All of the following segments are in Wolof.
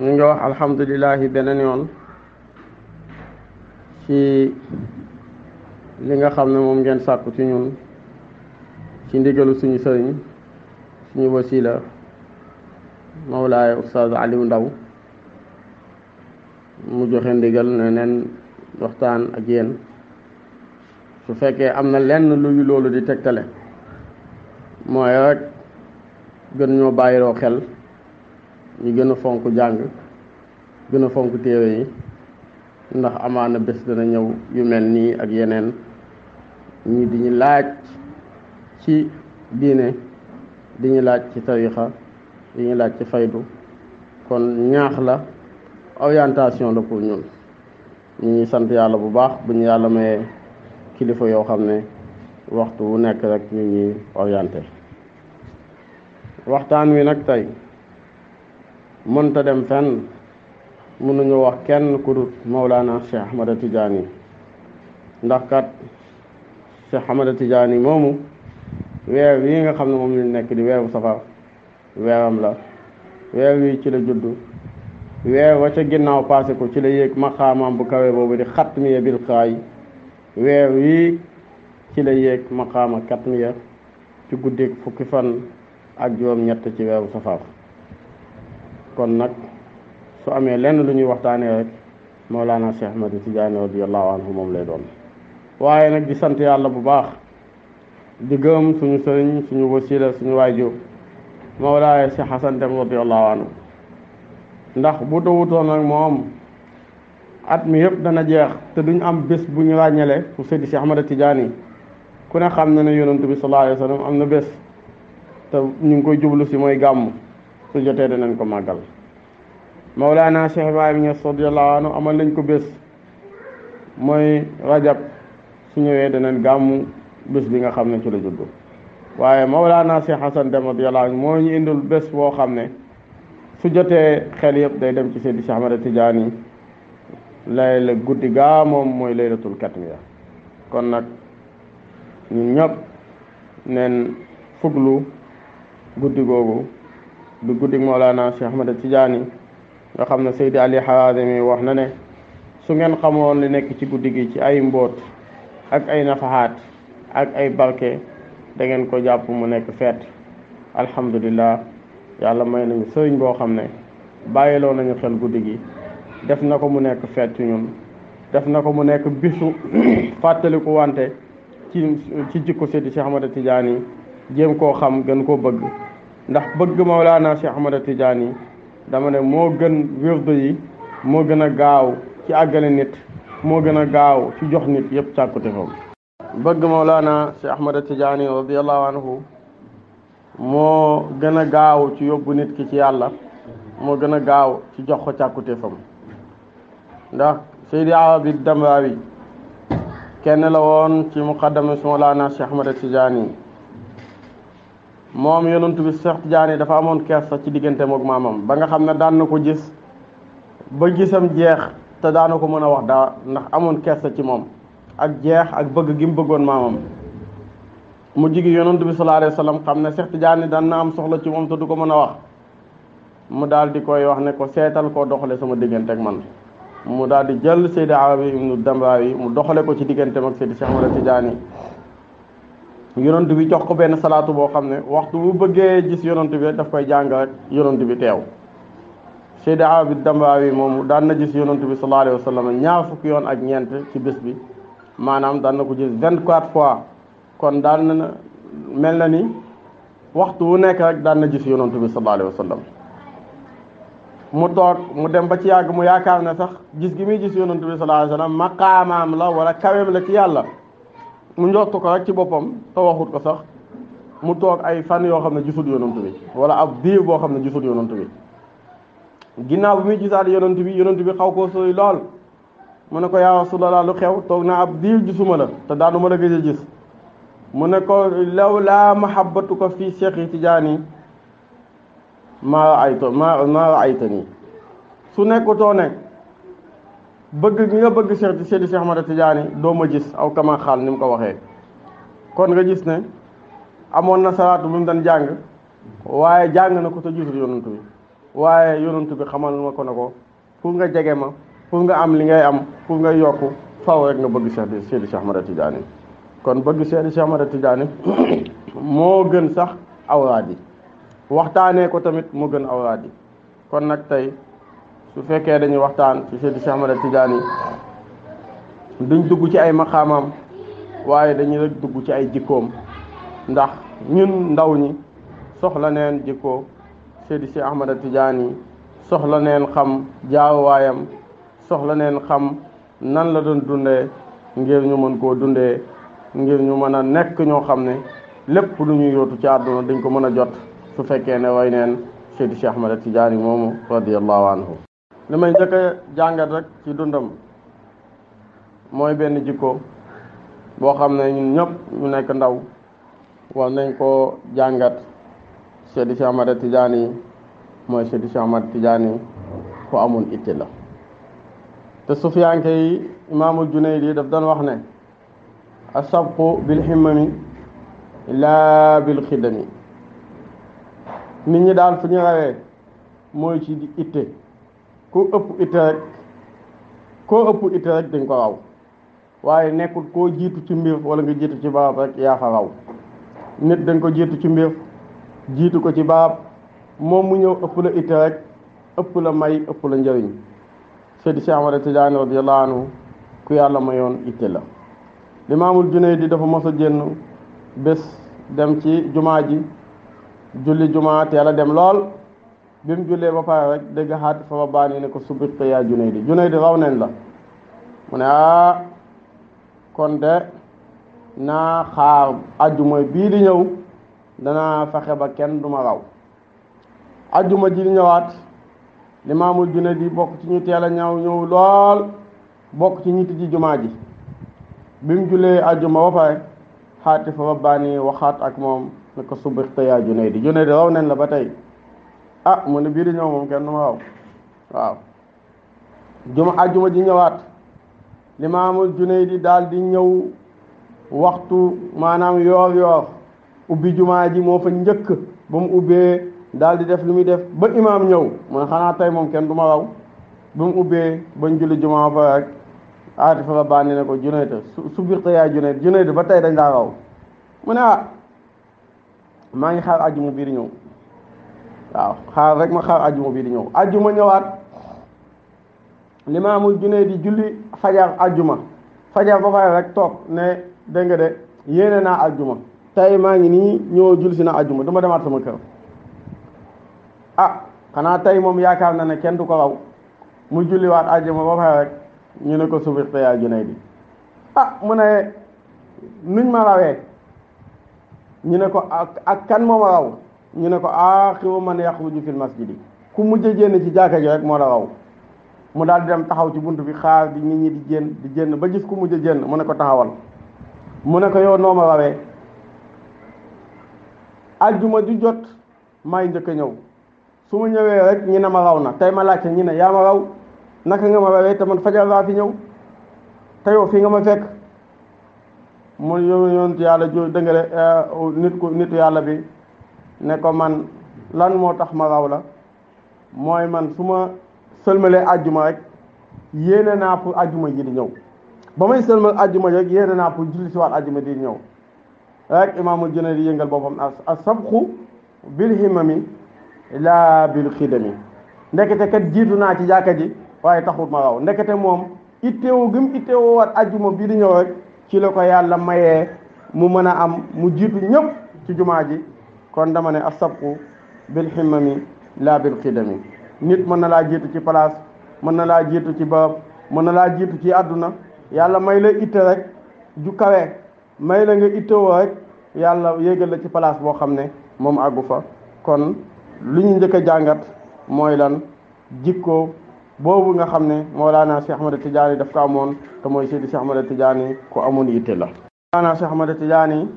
ñu ngi wax alhamdulilahi beneen yoon ci li nga xam ne moom ngeen sàkku ci ñun ci ndigalu suñu sëriñ suñu wasila mawlaaya Oustaz Aliou Ndaw mu joxe ndigal ne neen waxtaan ak yéen su fekkee am na lenn luy loolu di tegtale mooy rek gën ñoo bàyyiloo xel ñu gën a fonk jàng gën a fonk téere yi ndax amaana bés dana ñëw yu mel nii ak yeneen ñi di ñu laaj ci diine di ñu laaj ci tarixa di ñu laaj ci faydu kon ñaax la orientation la pour ñun ñu ngi sant yàlla bu baax bu ñu yàlla mayee kilifa yoo xam ne waxtu wu nekk rek ñu ñuy orienté waxtaan wi nag tey mënta dem fenn mënuñu wax kenn ku dul Mawlana Cheikh Ahmada Tidiane ndax kat Cheikh Ahmada Tidiane moomu weer wi nga xam ne moom lañ nekk di weeru safar weeram la weer wi ci la juddu weer wa ca ginnaaw passé ko ci la yéeg maqaamam bu kawe boobu di xatmiya bil xaay weer wi ci la yéeg maqaama katmiya ci guddik fukki fan ak juróom-ñett ci weeru safar kon nag su amee lenn lu ñuy waxtaanee rek Mawlana Cheikh Ahmad Tidiane radiyallahu anhu moom lay doon waaye nag di sant yàlla bu baax di gërëm suñu sëriñ suñu wasila suñu waajur Mawlaaya Cheikh Hasan Dem radiyallahu anhu ndax bu dowutoon nag moom at mi yëpp dana jeex te duñ am bés bu ñu ràññale pour Seydi Cheikh Ahmad Tidiane ku ne xam na ne yonent bi sallallahu alayhi wa sallam am na bés te ñu ngi koy jublu si mooy gàmm su jotee danañ ko màggal Mawlana Cheikh Ibrahima Niass radiyallahu anhu amal nañ ko bés mooy rajab su ñëwee danañ gàmmu bés bi nga xam ne ci la juddu waaye Mawlana Cheikh Hasan Dem radiyallahu anhu moo ñu indul bés boo xam ne su jotee xel yëpp day dem ci Seydi Cheikh Ahmad Tidiane layla guddi gaa moom mooy laylatul katmiya kon nag ñun ñëpp neen fuglu guddi googu bi guddi Mawlana Cheikh Ahmad Tidiane nga xam ne Seydi Ali Harazimi wax na ne su ngeen xamoon li nekk ci guddi gi ci ay mbóot ak ay nafahaat ak ay barke da ngeen ko jàpp mu nekk feet alhamdulillah yàlla may nañu sëriñ boo xam ne bàyyiloo nañu xel guddi gi def na ko mu nekk feet ci ñun def na ko mu nekk bisu fàttaliku wante ci jikko Seydi Cheikh Ahmad Tidiane jéem koo xam gën koo bëgg ndax bëgg Mawlana Cheikh Ahmad Tidiane dama ne moo gën wirdu yi moo gën a gaaw ci àggale nit moo gën a gaaw ci jox nit yëpp càkkute fam bëgg Mawlana Cheikh Ahmad Tidiane radiyallahu anhu moo gën a gaaw ci yóbbu nit ki ci yàlla moo gën a gaaw ci jox ko càkkute fam ndax Seydi Arabi Damrawi kenn la woon ci muqaddam Mawlana Cheikh Ahmad Tidiane moom yonent bi Cheikh Tidiane dafa amoon kersa ci diggante mook maamam ba nga xam ne daan na ko gis ba gisam jeex te daana ko mën a wax daa ndax amoon kersa ci moom ak jeex ak bëgg gi mu bëggoon maamam mu jigi yonent bi sallallahu alayhi wa sallam xam ne Cheikh Tidiane daan na am soxla ci moom te du ko mën a wax mu daal di koy wax ne ko seetal koo doxale sama diggante ak man mu daal di jël Seydi Arabi ibnu Damrawi mu doxale ko ci digganteem ak Seydi Cheikh Ahmad Tidiane yonent bi jox ko benn salaatu boo xam ne waxtu bu bëggee gis yonent bi daf koy jàng rek yonent bi teew Seydi Arabi Damrawi moom daan na gis yonent bi sallallahu alayhi wa sallam ñaar fukki yoon ak ñeent ci bés bi maanaam daan na ko gis 24 fois kon daan na mel na ni waxtu wu nekk rek daan na gis yonent bi sallallahu alayhi wa sallam mu toog mu dem ba ci yàgg mu yaakaar ne sax gis gi muy gis yonent bi sallallahu alayhi wa sallam maqaamaam la wala kaweem la ci yàlla mu njortu ko rek ci boppam te waxut ko sax mu toog ay fan yoo xam ne gisul yonent bi wala ab biir boo xam ne gisul yonent bi ginnaaw bi muy gisaat yonent bi xaw koo sori lool mu ne ko yaa Rasulallah lu xew toog naa ab biir gisuma la te daanu ma la gëj a gis mu ne ko law laa mahabbatuka fii Cheikh Tidiane maa ayta nii su nekkutoo nekk bëgg gi nga bëgg Seydi Cheikh Ahmad Tidiane doo ma gis aw kama xaal ni mu ko waxee kon nga gis ne amoon na salaatu bi mu doon jàng waaye jàng na ko te gisul yonent bi waaye yonent bi xamal ma ko ne ko pour nga jege ma pour nga am li ngay am pour nga yokku faw rek nga bëgg Seydi Cheikh Ahmada Tidiane kon bëgg Seydi Cheikh Ahmada Tidiane moo gën sax awraad yi waxtaanee ko tamit moo gën awraad yi kon nag tey su fekkee dañuy waxtaan ci Seydi Cheikh Ahmada Tidiane duñ dugg ci ay maqaamam waaye dañuy rek dugg ci ay jikkoom ndax ñun ndaw ñi soxla neen jikko Seydi Cheikh Ahmada Tidiane soxla neen xam jaaruwaayam soxla neen xam nan la doon dundee ngir ñu mën koo dundee ngir ñu mën a nekk ñoo xam ne lépp lu ñu yóotu ci àdduna dañ ko mën a jot su fekkee ne way neen Seydi Cheikh Ahmada Tidiane moomu radiyallahu anhu li may njëkk a jàngat rek ci dundam mooy benn jikko boo xam ne ñun ñëpp ñu nekk ndaw war nañ koo jàngat Seydi Cheikh Ahmada Tidiane mooy Seydi Cheikh Ahmada Tidiane ku amoon itte la te sufiyanke yi imaamul Junaydi daf doon wax ne asabqu bil himmami laa bil xidami nit ñi daal fu ñu rawee mooy ci itte koo ëpp itte rek dañ ko raw waaye nekkul koo jiitu ci mbir wala nga jiitu ci barab rek yaa fa raw nit dañ ko jiitu ci mbir jiitu ko ci barab moom mu ñëw ëpp la itte rek ëpp la may ëpp la njëriñ Seydi Cheikh Ahmada Tidiane radiyallahu anhu ku yàlla mayoon itte la Limaamul Junaydi dafa mos a génn bés dem ci jumaa ji julli jumaa teel a dem lool bi mu jullee ba pare rek dégg xaati fa ba baani ne ko subirta yaa Junaydi Junaydi raw nañ la mu ne kon de naa xaar ajjuma bii di ñëw danaa fexe ba kenn duma raw ajjuma ji di ñëwaat Limaamul Junaydi bokk ci ñu teel a ñëw lool bokk ci ñi tijji jumaa ji bi mu jullee ajjuma ba pare xaati fa ba baani waxaat ak moom ne ko subirta yaa Junaydi Junaydi raw nañ la ba tey mu ne bii di ñëw moom kenn duma raw waaw ajjuma ji ñëwaat Limaamul Junaydi daal di ñëw waxtu maanaam yoor ubbi jumaa ji moo fa njëkk ba mu ubbee daal di def lu muy def ba imaam ñëw mu ne xanaa tey moom kenn du ma raw ba mu ubbee bañ julli jumaa fa rek aati fa ba bànni ne ko Junaydi su birta yaay Junaydi ba tey dañ laa raw mu ne maa ngi xaar ajjuma bii di ñëw waaw xaar ajjuma bii di ñëw ajjuma ñëwaat Limaamul Junaydi julli fajar ajjuma fajar ba pare rek toog ne dégg nga de yéene naa ajjuma tey maa ngi nii ñëw julli si na ajjuma dama demaat sama kër xanaa tey moom yaakaar na ne kenn du ko raw mu julliwaat ajjuma ba pare rek ñu ne ko subirta yaa Junaydi mu ne nuñ ma rawee ñu ne ko ak kan moo ma raw ñu ne ko aaxiru man yaxruju fil masjidi ku mujj génn ci jàkka ji rek moo la raw mu daal di dem taxaw ci bunt bi xaar di nit ñi di génn ba gis ku mujj génn mu ne ko taxawal mu ne ko yow noo ma rawee ajjuma ju jot may njëkk a ñëw su ma ñëwee rek ñi ne ma raw na tey ma laajte ñi ne yaa ma raw naka nga ma rawee te man fajar laa fi ñëw te yow fii nga ma fekk mu yonent yàlla dëngale nitu yàlla bi ne ko man lan moo tax ma raw la mooy man su ma sëlmalee ajjuma rek yéene naa pour ajjuma ji di ñëw ba may sëlmal ajjuma rek yéene naa pour julli si waat ajjuma di ñëw rek Imaamul Junaydi yëngal boppam as-sabqu bil himmami laa bil xidami ndekete kat jiitu naa ci jàkka ji waaye taxut ma raw ndekete moom itteewu gi mu itteewu waat ajjuma bii di ñëw rek ci la ko yàlla mayee mu mën a am mu jiitu ñëpp ci jumaa ji kon dama ne as-sabqu bil himmami laa bil xidami nit mën na laa jiitu ci place mën na laa jiitu ci barab mën na laa jiitu ci àdduna yàlla may la itte rek ju kawe may la nga ittewoo rek yàlla yéegal la ci place boo xam ne moom àggu fa kon lu ñu njëkk a jàngat mooy lan jikko boobu nga xam ne Mawlana Cheikh Ahmada Tidiane daf ko amoon te mooy Seydi Cheikh Ahmada Tidiane ku amoon yitte la Mawlana Cheikh Ahmada Tidiane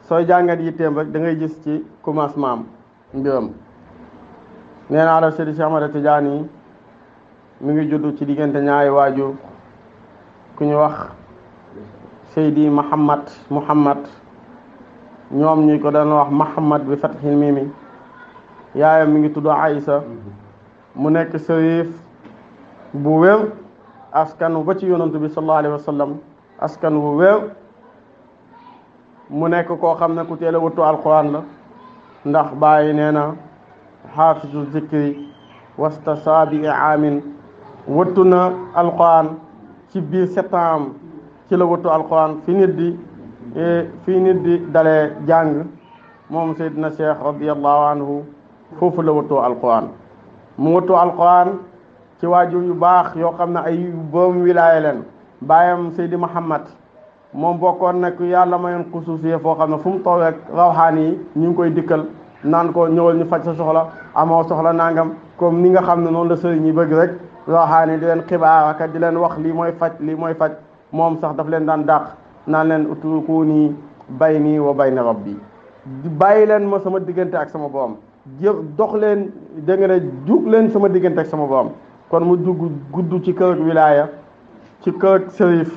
sooy jàngat yitteem rek da ngay gis ci commencement am mbiram nee naa la Seydi Cheikh Ahmada Tidiane mi ngi judd ci diggante ñaari waajur ku ñu wax Seydi Muhammad ñoom ñi ko doon wax Muhammad bi fathil mimi yaayam mi ngi tudd Aïsa mu nekk sërif bu wér askan ba ci yonantu bi sallallahu alayhi wa sallam askan wu wér mu nekk koo xam ne ku teel a wëttu alquran la ndax bàyyi nee na xaafisu zikri wasta saabi aamin wëttu na alquran ci biir 7 ans ci la wëttu alquran fi nit di dalee jàng moom Seydina Cheikh radiyallahu anhu foofu la wëttoo alquran mu wëttoo alquran ci waajur yu baax yoo xam ne ay boom wilaaya leen baayam Seydi Muhammad moom bokkoon nag yàlla mayoon xusuusiye foo xam ne fu mu toog ak rawxaan yi ñu ngi koy dikkal naan ko ñëwal ñu faj sa soxla amoo soxla nangam comme ni nga xam ne noonu la sëriñ yi bëgg rek rawxaan yi di leen xibaar ak di leen wax lii mooy faj moom sax daf leen daan dàq naan leen utrukuuni bayni wa bayna rabbi bàyyi leen ma sama diggante ak sama borom dox leen da nga ne jug leen sama diggante ak sama borom kon mu gudd ci kër wilaaya ci kër sërif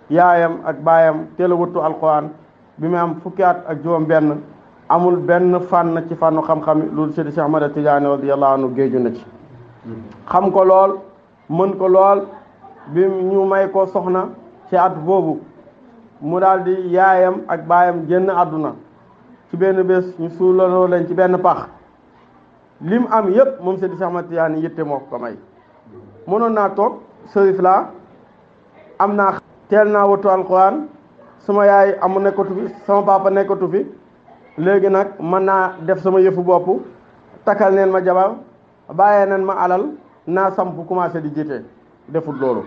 yaayam ak baayam teel a wëttu alquran bi mu am fukki at ak juróom benn amul benn fànn ci fànnu xam-xam loolu Seydi Cheikh Ahmad Tidiane radiyallahu anhu géeju na ci xam ko lool mën ko lool bi ñu may ko soxna ci at boobu mu daal di yaayam ak baayam génn àdduna ci benn bés ñu suulaloo leen ci benn pax lim am yépp moom Seydi Cheikh Ahmad Tidiane yitte moo ko may mënoon naa toog sërif laa am naa teel naa wëttu alquran sama yaay amu nekkatu fi sama papa nekkatu fi léegi nag mën naa def sama yëfu bopp takkal neen ma jabar bàyyee neen ma alal naa samp commencé di jiite defut loolu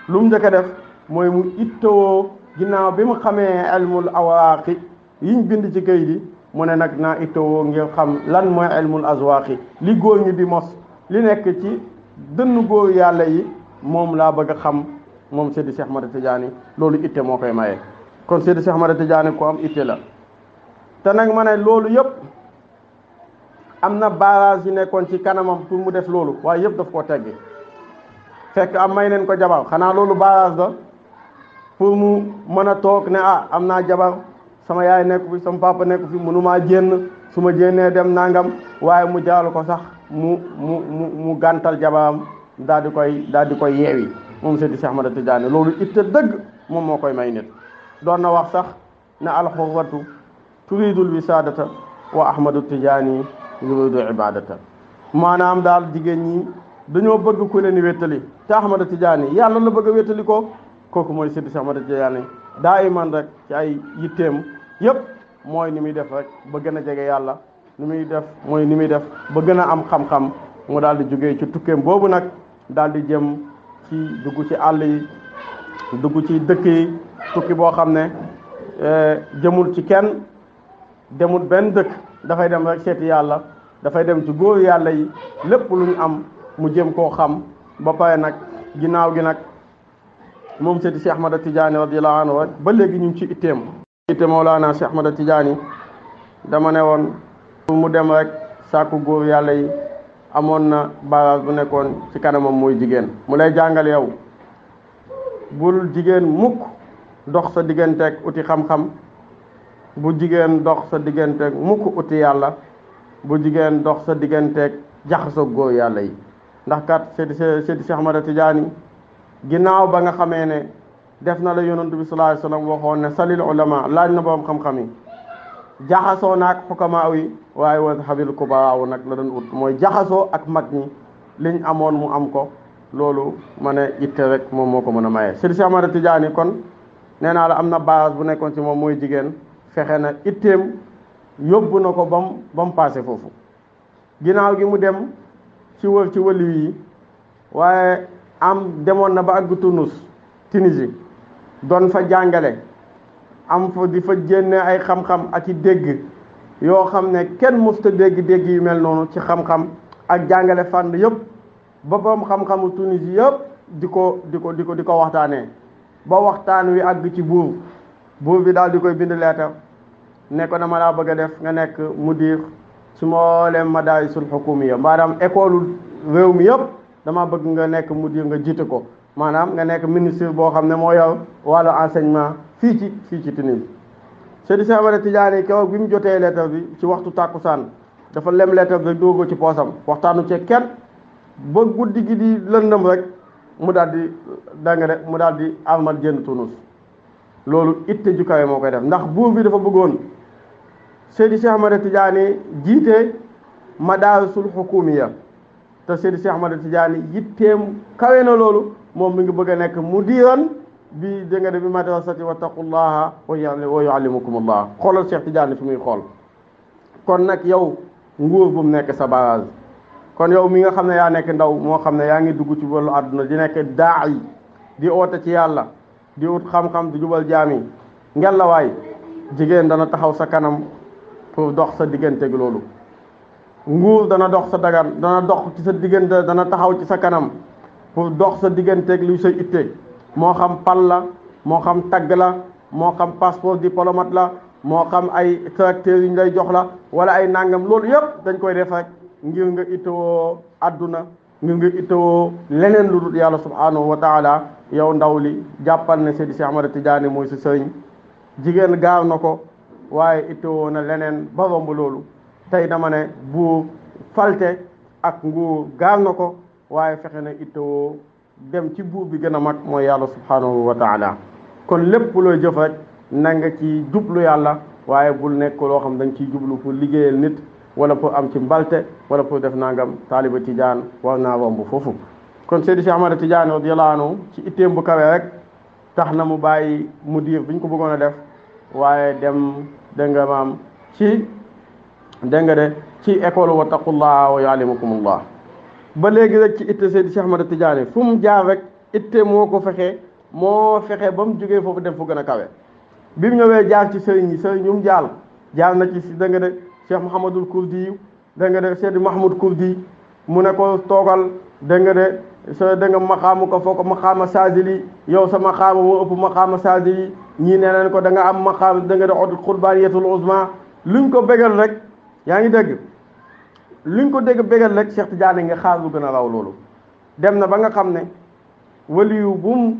lu mu njëkk a def mooy mu ittoo ginnaaw bi mu xamee ilmul awaaqi yiñ bind ci këyit yi mu ne nag naa ittoo ngir xam lan mooy ilmul azwaaqi li góor ñi di mos li nekk ci dënn góor yàlla yi moom laa bëgg a xam moom Seydi Cheikh Ahmad Tidiane loolu itte moo koy maye kon Seydi Cheikh Ahmad Tidiane ko am itte la te nag ma ne loolu yëpp am na barrage yi nekkoon ci kanamam pour mu def loolu waaye yëpp daf koo teggi fekk am may neen ko jabar xanaa loolu barrage la pour mu mën a toog ne am naa jabar sama yaay nekku fi sama papa nekku fi mënumaa génn su ma génnee dem nangam waaye mu jaral ko sax mu gàntal jabaram daal di koy yeewi moom Seydi Cheikh Ahmad Tidiane loolu itte dëgg moom moo koy may nit doon na wax sax ne alxurratu turidul wisaadata wa Ahmadu Tidiane yuridu ibadata maanaam daal jigéen ñi dañoo bëgg ku leen di wéttali te Ahmad Tidiane yàlla la bëgg a wéttali kooku mooy Seydi Cheikh Ahmad Tidiane daa iman rek ci ay yitteem yëpp mooy ni muy def rek ba gën a jege yàlla ni muy def mooy ni muy def ba gën a am xam-xam mu daal di jógee ci tukkeem boobu nag daal di jëm ci dugg ci àll yi dugg ci dëkk yi tukki boo xam ne jëmul ci kenn demul benn dëkk dafay dem rek seeti yàlla dafay dem ci góor yàlla yi lépp lu ñu am mu jëm koo xam ba pare nag ginnaaw gi nag moom Seydi Cheikh Ahmad Tidiane radiyallahu anhu rek ba léegi ñu ngi ci itteem itte Mawlana Cheikh Ahmad Tidiane dama ne woon pour mu dem rek sàkku góor yàlla yi amoon na barrage bu nekkoon ci kanamam muy jigéen mu lay jàngal yow bul jigéen mukk dox sa digganteeg uti xam-xam bu jigéen dox sa digganteeg mukk uti yàlla bu jigéen dox sa digganteeg jaxasoo góor yàlla yi ndax kat Seydi Cheikh Ahmad Tidiane ginnaaw ba nga xamee ne def na la yonent bi sallallahu alayhi wasallam waxoon ne salil ulama laaj na borom xam-xam yi jaxasoo naag xukamaa yi waaye wa habil kubaraaw nag la doon ut mooy jaxasoo ak mag ñi liñ amoon mu am ko loolu ma ne itte rek moom moo ko mën a maye Seydi Cheikh Ahmad Tidiane kon nee naa la am na base bu nekkoon ci moom mooy jigéen fexe na itteem yóbbu na ko ba mu passé foofu ginnaaw gi mu dem ci wër ci wëliw yi waaye demoon na ba àgg Tunisie doon fa jàngale am fa di fa génne ay xam-xam ak i dégg yoo xam ne kenn musta dégg yu mel noonu ci xam-xam ak jàngale fànn yëpp ba borom xam-xamu Tunisie yëpp di ko waxtaanee ba waxtaan wi àgg ci buur bi daal di koy bind leetar ne ko dama laa bëgg a def nga nekk mudir su mboolem madaarisul xukumiya maanaam école réew mi yëpp dama bëgg nga nekk mudir nga jiite ko maanaam nga nekk ministre boo xam ne moo yor wàllu enseignement fii ci Tunisie Seydi Cheikh Ahmad Tidiane keroog bi mu jotee lettre bi ci waxtu tàkkusaan dafa lem lettre bi rek dóor ko ci poosam waxtaanu ci kenn ba guddi gi di lëndëm rek mu daal di danga de mu daal di amal jënd tunus loolu itte ju kawe moo koy def ndax buur bi dafa bëggoon Seydi Cheikh Ahmad Tidiane jiite madaarisul xukumiya te Seydi Cheikh Ahmad Tidiane yitteem kawe na loolu moom mi ngi bëgg a nekk mudiran bi dégg nga de bi madrasati wattaqullaha wa yuallimukumullah xoolal Cheikh Tidiane fi muy xool kon nag yow nguur bu mu nekk sa barage kon yow mi nga xam ne yaa nekk ndaw moo xam ne yaa ngi dugg ci wàllu àdduna di nekk daa'i di oote ci yàlla di ut xam-xam di jubal jaami ngelawaay jigéen dana taxaw sa kanam pour dox sa digganteeg loolu nguur dana dox sa dagan dana dox ci sa diggante dana taxaw ci sa kanam pour dox sa digganteeg luy sa itte moo xam pal la moo xam tagg la moo xam passeport diplomate la moo xam ay tracteurs yi ñu lay jox la wala ay nangam loolu yëpp dañ koy def rek ngir nga ittewoo adduna ngir nga ittewoo leneen lu dul yàlla subhanahu wa taala yow ndaw li jàppal ne Seydi Cheikh Ahmad Tidiane mooy si sëriñ jigéen gaaw na ko waaye ittewoo na leneen ba romb loolu tey dama ne bu falte ak nguur gaaw na ko waaye fexe na ittewoo dem ci buur bi gën a mag mooy yàlla subhanahu wa taala kon lépp looy jëf rek na nga ci jublu yàlla waaye bul nekk loo xam dañ ciy jublu pour liggéeyal nit wala pour am ci mbalte wala pour def nangam taaliba Tijaan war naa romb foofu kon Seydi Cheikh Ahmad Tidiane radiyallahu anhu ci itteem bu kawe rek tax na mu bàyyi mudir bi ñu ko bëggoon a def waaye dem dégg nga maam ci dégg nga de ci école wattaqullah wa yuallimukumullah ba léegi rek ci itte Seydi Cheikh Ahmad Tidiane fu mu jaar rek itte moo ko fexe ba mu jógee foofu dem fu gën a kawe bi mu ñëwee jaar ci sëriñ yu mu jaar na ci dégg nga de Cheikh Mouhamadul Kurdi dégg nga de Seydi Mahmoud Kurdi mu ne ko toogal dégg nga de sa dégg nga maqaamu ko foo ko maqaama Saadili yow sa maqaama moo ëpp maqaama Saadili ñii nee nañ ko da nga am maqaam dégg nga de od xurbaaniyatul uzma luñ ko bégal rek yaa ngi dégg luñ ko dégg bégal rek Cheikh Tidiane nga xaar lu gën a raw loolu dem na ba nga xam ne waliyu bu mu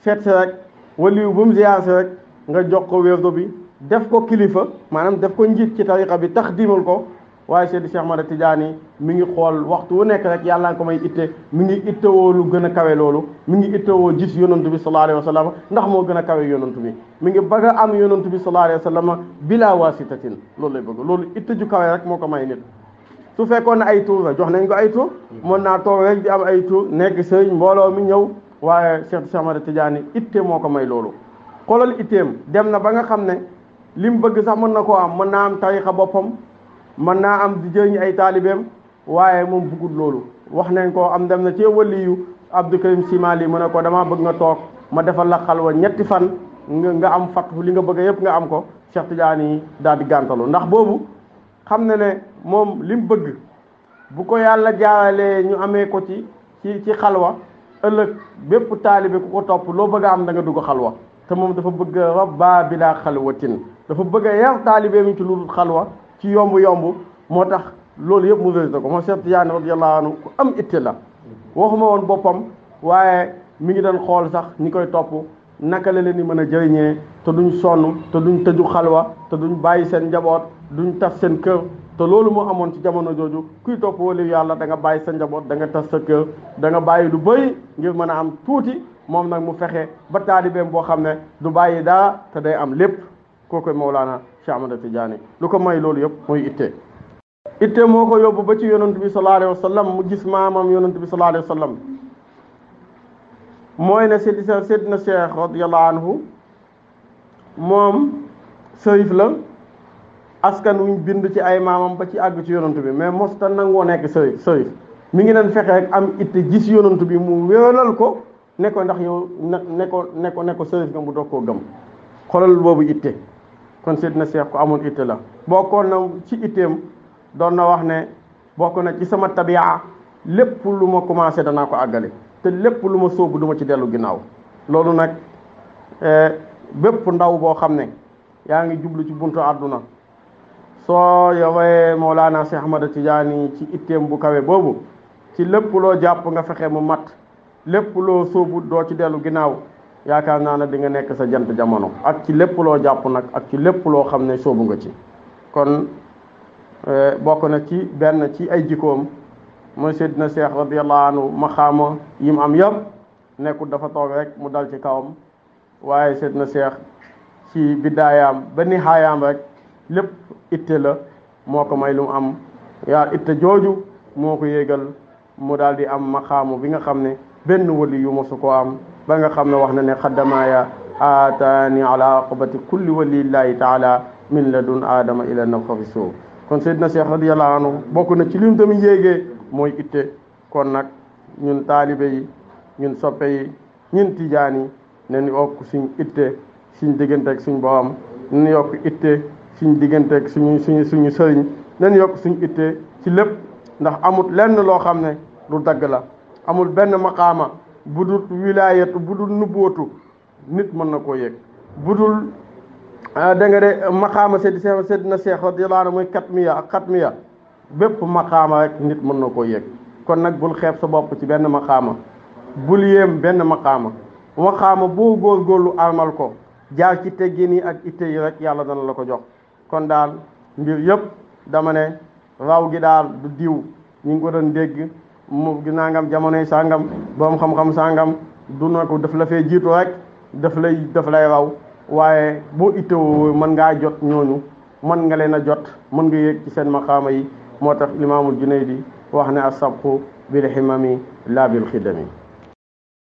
seet si rek waliyu bu mu ziyaar si rek nga jox ko wérdo bi def ko kilifa maanaam def ko njiit ci tariqa bi tax dimal ko waaye Seydi Cheikh Ahmad Tidiane mi ngi xool waxtu wu nekk rek yàlla nga ko may itte mi ngi ittewoo lu gën a kawe loolu mi ngi ittewoo gis yonantu bi sallallahu alayhi wa sallam ndax moo gën a kawe yonantu bi mi ngi bëgg a am yonantu bi sallallahu alayhi wa sallam bila wasitatin loolu lay bëgg loolu itte ju kawe rek moo ko may nit su fekkoon ne ay tur la jox nañ ko ay tur mën naa toog rek di am ay tur nekk sëriñ mbooloo mi ñëw waaye Cheikh Ahmad Tidiane itte moo ko may loolu xoolal itteem dem na ba nga xam ne li mu bëgg sax mën na koo am mën naa am tariqa boppam mën naa am di jëriñ ay taalibeem waaye moom bëggul loolu wax nañ ko am dem na ci waliyu Abdou Karim Simali mu ne ko damaa bëgg nga toog ma defal la xalwa ñetti fan nga am fattu li nga bëgg yëpp nga am ko Cheikh Tidiane yi daal di gàntalu ndax boobu xam ne ne moom li mu bëgg bu ko yàlla jaaralee ñu amee ko ci xalwa ëllëg bépp taalibe ku ko topp loo bëgg a am da nga dugg xalwa te moom dafa bëgg rabba bila xalwatin dafa bëgg a yar taalibe mi ci lu dul xalwa ci yomb moo tax loolu yëpp mu résulté ko moom Cheikh Tidiane radiyallahu anhu ku am itte la waxuma woon boppam waaye mi ngi doon xool sax ñi koy topp naka la leen di mën a jëriñee te duñ sonn te duñ tëju xalwa te duñ bàyyi seen njaboot duñ tas seen kër te loolu moo amoon ci jamono jooju kuy topp waliyu yàlla da nga bàyyi sa njaboot da nga tas sa kër da nga bàyyi lu bëri ngir mën a am tuuti moom nag mu fexe ba taalibeem boo xam ne du bàyyi dara te day am lépp kooku Mawlana Cheikh Ahmad Tidiane lu ko may loolu yëpp mooy itte moo ko yóbbu ba ci yonent bi sallallahu alayhi wa sallam mu gis maamam yonent bi sallallahu alayhi wa sallam mooy ne Seydina Cheikh radiyallahu anhu moom sërif la askan wuñ bind ci ay maamam ba ci àgg ci yonent bi mais mosta nangoo nekk sërif mi ngi leen fexe rek am itte gis yonent bi mu wéeralal ko ne ko ndax yow ne ko sërif nga mu doog koo gëm xoolal boobu itte kon Seydina Cheikh ko amoon itte la bokkoon na ci itteem doon na wax ne bokk na ci sama tabia lépp lu ma commencé danaa ko àggale te lépp lu ma sóobu du ma ci dellu ginnaaw loolu nag bépp ndaw boo xam ne yaa ngi jublu ci buntu àdduna soo yowee Mawlana Cheikh Ahmad Tidiane ci itteem bu kawe boobu ci lépp loo jàpp nga fexe mu mat lépp loo sóobu doo ci dellu ginnaaw yaakaar naa ne di nga nekk sa jant jamono ak ci lépp loo jàpp nag ak ci lépp loo xam ne sóobu nga ci kon bokk na ci benn ci ay jikkoom mooy Seydina Cheikh radiyallahu anhu maxaama yi mu am yëpp nekkul dafa toog rek mu dal ci kawam waaye Seydina Cheikh ci bidaayaam ba nihaayaam rek lépp itte la moo ko may lu mu am yaa itte jooju moo ko yéegal mu daal di am maxaamu bi nga xam ne benn wali yu mosu koo am ba nga xam ne wax na ne xaddamaaya aataani ala aqabati kulli walillahi taala min ladun aadama ila nafxi suuf kon Seydina Cheikh radiyallahu anhu bokk na ci lim tamit yéegee mooy itte kon nag ñun taalibe yi ñun soppe yi ñun tijaan yi nañu yokk suñ itte suñ digganteeg suñ borom nañu yokk itte suñ digganteeg suñu sëriñ nañu yokk suñ itte ci lépp ndax amul lenn loo xam ne lu dagg la amul benn maqaama bu dul wilaayatu bu dul nubbootu nit mën na koo yëg bu dul da nga de maqaama Seydina Cheikh radiyallahu anhu mooy katmiya ak xatmiya bépp maqaama rek nit mën na koo yëg kon nag bul xeeb sa bopp ci benn maqaama bul yéem benn maqaama boo góorgóorlu amal ko jaar ci teggin yi ak itte yi rek yàlla dana la ko jox kon daal mbir yëpp dama ne raw gi daal du diw ñu ngi ko doon dégg mu nangam jamonoy sàngam borom xam-xam sàngam du na ko daf la fee jiitu rek daf lay raw waaye boo ittewoo mën ngaa jot ñooñu mën nga leen a jot mën nga yéeg ci seen maqaama yi moo tax Imaamul Junaydi wax ne as-sabqu bil himami la bil xidami